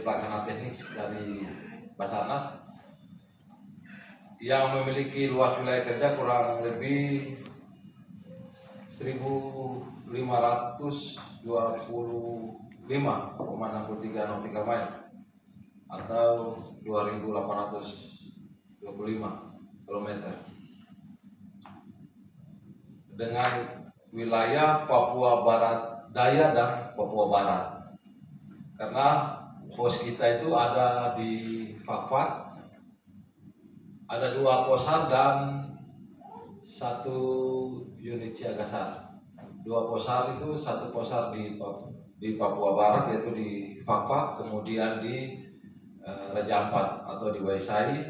unit pelaksana teknik dari Basarnas yang memiliki luas wilayah kerja kurang lebih 1.525,63 nautical mile atau 2.825 km dengan wilayah Papua Barat Daya dan Papua Barat. Karena pos kita itu ada di Fakfak, ada 2 posar dan 1 unit siagasar. 2 posar itu, 1 posar di Papua Barat yaitu di Fakfak, kemudian di Raja Ampat atau di Waisai,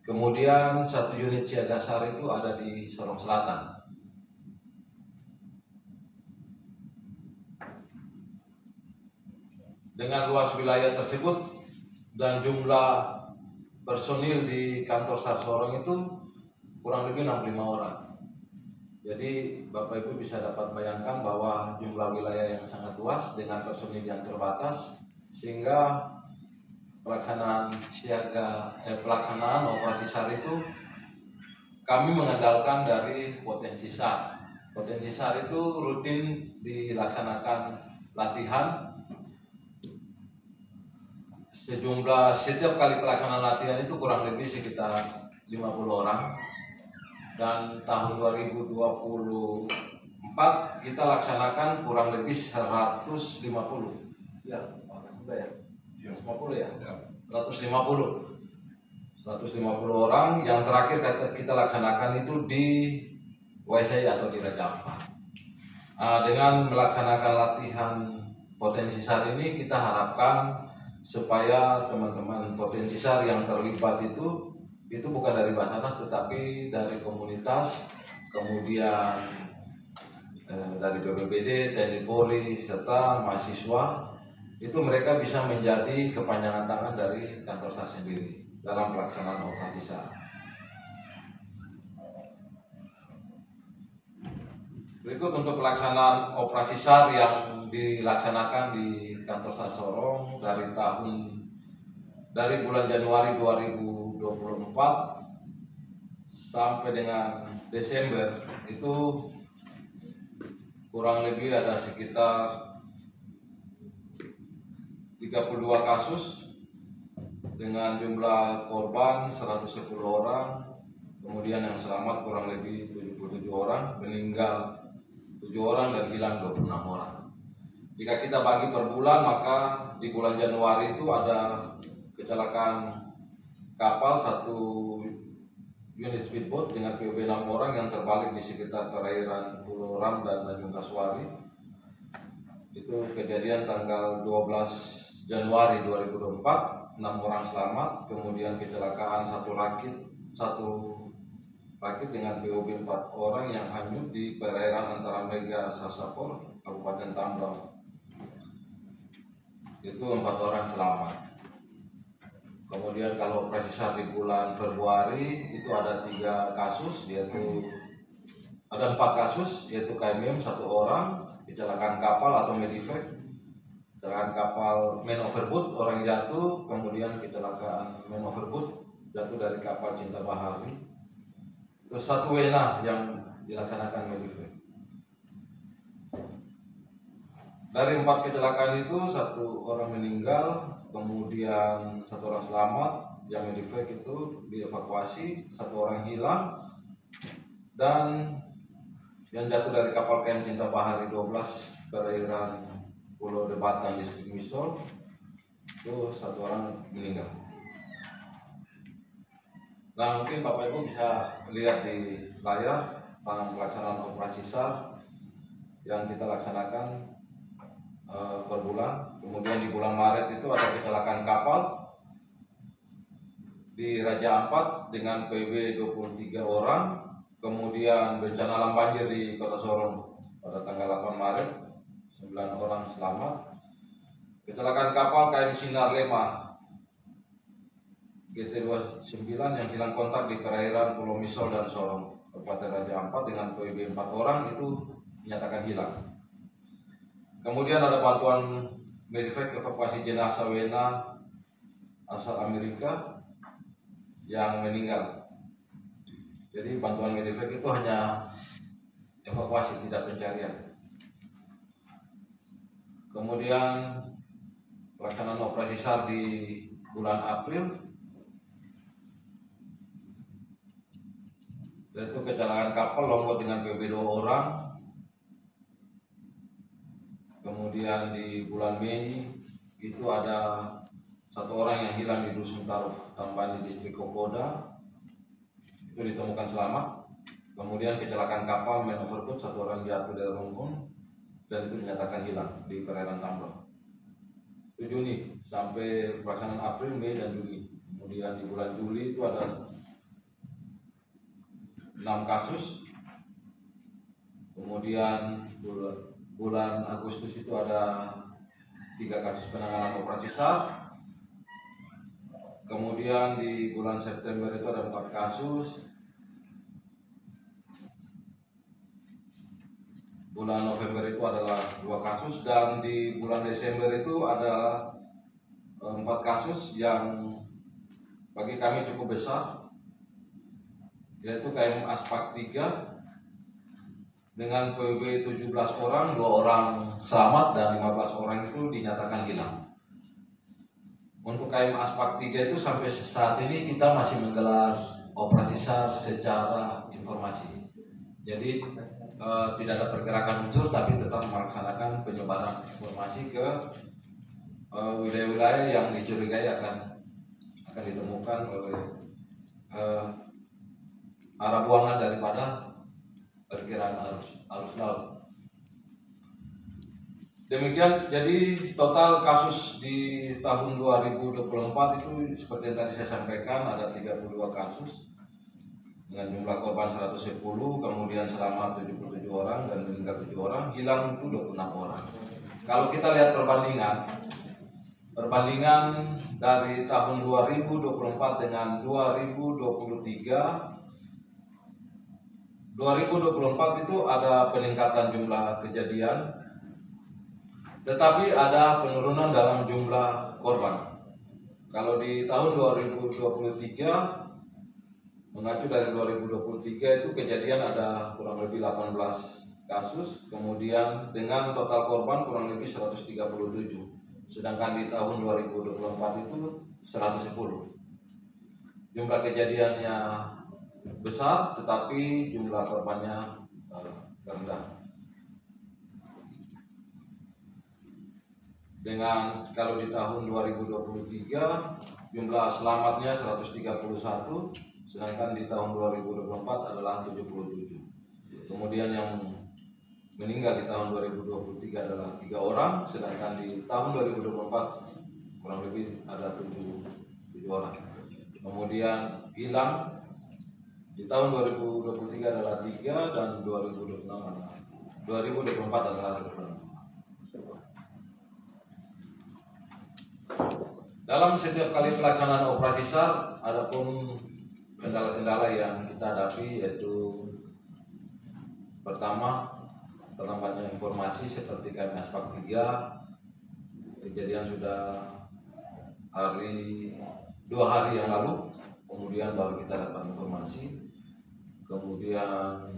kemudian 1 unit siagasar itu ada di Sorong Selatan. Dengan luas wilayah tersebut dan jumlah personil di kantor SAR Sorong itu kurang lebih 65 orang. Jadi Bapak Ibu bisa dapat bayangkan bahwa jumlah wilayah yang sangat luas dengan personil yang terbatas, sehingga pelaksanaan operasi SAR itu kami mengandalkan dari potensi SAR. Potensi SAR itu rutin dilaksanakan latihan. Setiap kali pelaksanaan latihan itu kurang lebih sekitar 50 orang. Dan tahun 2024 kita laksanakan kurang lebih 150. Ya, sudah ya? 150 ya? 150 orang yang terakhir kita laksanakan itu di Waisai atau di Raja Ampat. Dengan melaksanakan latihan potensi SAR ini kita harapkan supaya teman-teman potensi SAR yang terlibat itu bukan dari Basarnas tetapi dari komunitas, kemudian dari BPBD, TNI Polri serta mahasiswa, itu mereka bisa menjadi kepanjangan tangan dari kantor SAR sendiri dalam pelaksanaan operasi SAR. Berikut untuk pelaksanaan operasi SAR yang dilaksanakan di kantor SAR Sorong dari bulan Januari 2024 sampai dengan Desember itu kurang lebih ada sekitar 32 kasus dengan jumlah korban 110 orang, kemudian yang selamat kurang lebih 77 orang, meninggal 7 orang dan hilang 26 orang. Jika kita bagi per bulan, maka di bulan Januari itu ada kecelakaan kapal 1 unit speedboat dengan POB 6 orang yang terbalik di sekitar perairan Pulau Ram dan Tanjung Kasuari. Itu kejadian tanggal 12 Januari 2024, 6 orang selamat, kemudian kecelakaan satu rakit dengan POB 4 orang yang hanyut di perairan antara Mega Sasapor, Kabupaten Tambrau. Itu 4 orang selamat. Kemudian kalau operasi SAR di bulan Februari itu ada 3 kasus, yaitu ada 4 kasus, yaitu KMM 1 orang, kecelakaan kapal atau Medivac, kecelakaan kapal man overboard, orang jatuh, kemudian kecelakaan man overboard jatuh dari kapal Cinta Bahari. Terus 1 WNA yang dilaksanakan Medivac. Dari 4 kecelakaan itu 1 orang meninggal, kemudian 1 orang selamat, yang Medivac itu dievakuasi, 1 orang hilang, dan yang jatuh dari kapal KM Cinta Bahari 12 perairan Pulau Debatan distrik Misol itu 1 orang meninggal. Nah, mungkin Bapak Ibu bisa lihat di layar pelaksanaan operasi SAR yang kita laksanakan per bulan. Kemudian di bulan Maret itu ada kecelakaan kapal di Raja Ampat dengan PB 23 orang, kemudian bencana alam banjir di Kota Sorong pada tanggal 8 Maret 9 orang selamat. Kecelakaan kapal KM Sinar Lema GT29 yang hilang kontak di perairan Pulau Misol dan Sorong, Kabupaten Raja Ampat dengan PB 4 orang itu dinyatakan hilang. Kemudian ada bantuan Medivac evakuasi jenazah WNA asal Amerika yang meninggal. Jadi bantuan medevac itu hanya evakuasi, tidak pencarian. Kemudian pelaksanaan operasi SAR di bulan April, yaitu kecelakaan kapal longboat dengan PB 2 orang. Kemudian di bulan Mei itu ada 1 orang yang hilang di Dusun Taruh Tambani, distrik Kokoda, itu ditemukan selamat. Kemudian kecelakaan kapal main overboard, 1 orang jatuh dari rumpun dan itu dinyatakan hilang di perairan Tambang. Itu Juni sampai pelaksanaan April, Mei dan Juni. Kemudian di bulan Juli itu ada 6 kasus. Kemudian bulan Agustus itu ada 3 kasus penanganan operasi SAR. Kemudian di bulan September itu ada 4 kasus. Bulan November itu adalah 2 kasus, dan di bulan Desember itu ada 4 kasus yang bagi kami cukup besar, yaitu KM Aspak 3 dengan PB 17 orang, 2 orang selamat dan 15 orang itu dinyatakan hilang. Untuk KM Aspak 3 itu sampai saat ini kita masih menggelar operasi SAR secara informasi. Jadi tidak ada pergerakan unsur, tapi tetap melaksanakan penyebaran informasi ke wilayah-wilayah yang dicurigai akan ditemukan oleh arah buangan daripada perkiraan arus laut. Demikian, jadi total kasus di tahun 2024 itu seperti yang tadi saya sampaikan, ada 32 kasus dengan jumlah korban 110, kemudian selamat 77 orang dan meninggal 7 orang, hilang itu 26 orang. Kalau kita lihat perbandingan dari tahun 2024 dengan 2023, 2024 itu ada peningkatan jumlah kejadian, tetapi ada penurunan dalam jumlah korban. Kalau di tahun 2023, mengacu dari 2023 itu kejadian ada kurang lebih 18 kasus, kemudian dengan total korban kurang lebih 137. Sedangkan di tahun 2024 itu 110. Jumlah kejadiannya besar, tetapi jumlah korbannya rendah. Dengan kalau di tahun 2023 jumlah selamatnya 131, sedangkan di tahun 2024 adalah 77. Kemudian yang meninggal di tahun 2023 adalah 3 orang, sedangkan di tahun 2024 kurang lebih ada 7 orang. Kemudian hilang di tahun 2023 adalah 3 dan 2024 adalah 26. Dalam setiap kali pelaksanaan operasi SAR, adapun kendala-kendala yang kita hadapi, yaitu pertama, terlambatnya informasi seperti KM Aspak 3, kejadian sudah 2 hari yang lalu, kemudian baru kita dapat informasi. Kemudian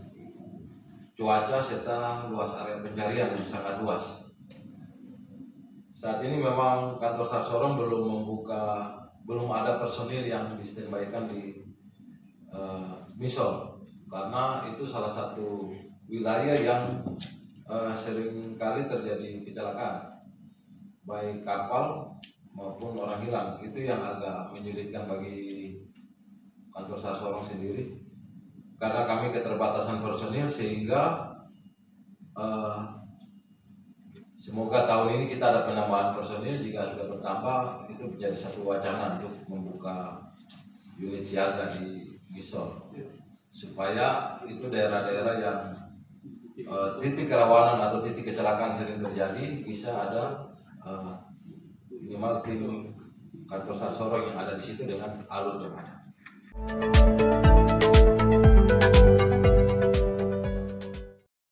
cuaca serta luas area pencarian yang sangat luas. Saat ini memang kantor SAR Sorong belum ada personil yang di-standby-kan di Misol, karena itu salah satu wilayah yang sering kali terjadi kecelakaan, baik kapal maupun orang hilang. Itu yang agak menyulitkan bagi kantor SAR Sorong sendiri, karena kami keterbatasan personil, sehingga semoga tahun ini kita ada penambahan personil. Jika sudah bertambah, itu menjadi satu wacana untuk membuka unit siaga di Misol, supaya itu daerah-daerah yang titik kerawanan atau titik kecelakaan sering terjadi bisa ada minimal tim kantor SAR Sorong yang ada di situ dengan alur yang ada.